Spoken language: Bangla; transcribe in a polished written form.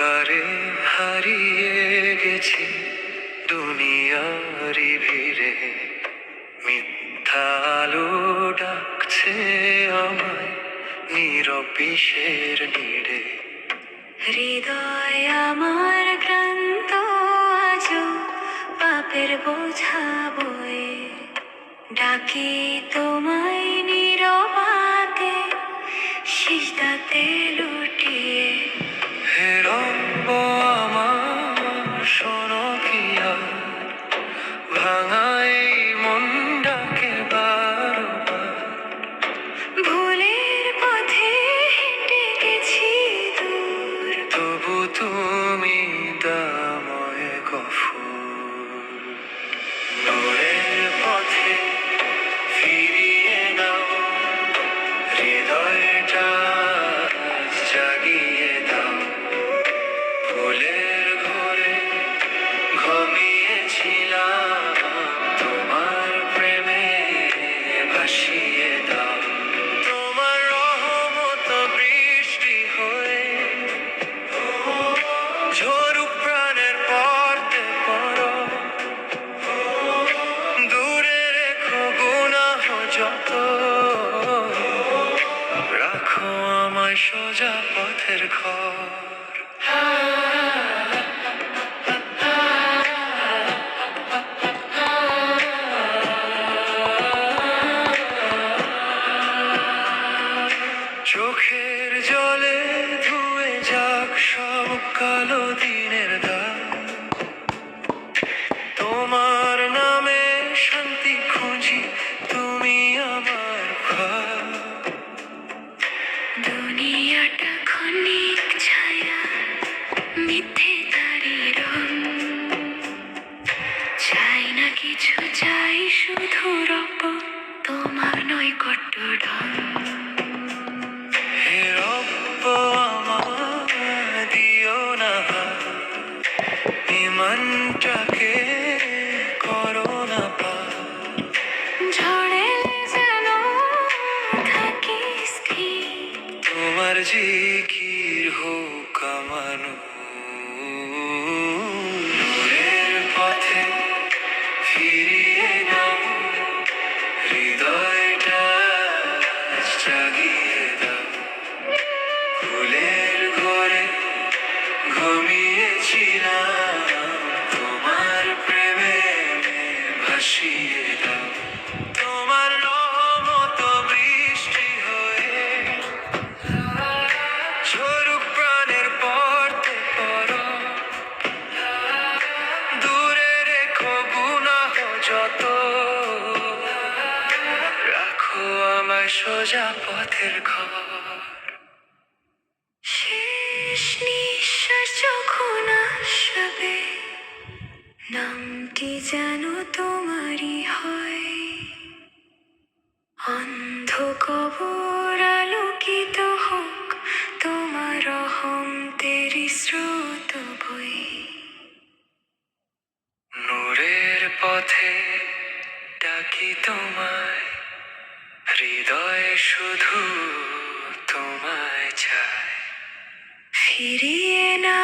অন্ধকারে হারিয়ে গেছি দুনিয়ারি ভিড়ে, মিথ্যা আলো ডাকছে আমায় নীরব বিষের নীড়ে। হৃদয় আমার ক্লান্ত আজো পাপের বোঝা বয়ে, ডাকি তোমায় নীরবাতে সিজদাতে লুটিয়ে। হে রব্ব আমার শোনো কি আর, ভাঙা এই মনটাকে বারবার। ভুলের পথে হেঁটে গেছি দূর, তবু তুমি দাময় গফুর। নূরের পথে ফিরিয়ে নাও, হৃদয়টা জাগিয়ে দাও। ফুলের ঘরে ঘুমিয়েছিলাম, তোমার প্রেমে ভাসিয়ে দাও। তোমার রহমত বৃষ্টি হয়ে ঝরুক প্রাণের পড়তে পড়ো। দূরে রেখো গুনাহ যত, রাখো আমায় সোজা পথের ঘর। চোখের জলে ধুয়ে যাক সব কালো দিনের দাগ, তোমার নামে শান্তি খুঁজি, তুমি আমার ঘর। দুনিয়াটা ক্ষণিক ছায়া, মিথ্যে তারি রং। চাই না কিছু, চাই শুধু রব তোমার নৈকট্য ঢং। হে রব্ব আমার দিও না হাত, ইমানটাকে করো না পার। ঝড়ে যেন থাকি স্থির, তোমার জিকির হোক আমানো। নূরের পথে ফিরিয়ে নাও, হৃদয়টা জাগিয়ে দাও। ফুলের ঘরে ঘুমিয়েছিলাম, তোমার প্রেমে ভাসিয়ে দাও। তোমার রহমত বৃষ্টি হয়ে ঝরুক প্রাণের পড়তে পড়ো। দূরে রেখো গুনাহ যত, রাখো আমায় সোজা পথের ঘর। শেষ নিঃশ্বাস যখন আসবে, নামটি যেন তোমারই হয়। অন্ধ কবর আলোকিত হোক তোমার রহমতের স্রোত বয়ে। নূরের পথে ডাকি তোমায়, হৃদয়ে শুধু তোমায় চায়। ফিরিয়ে না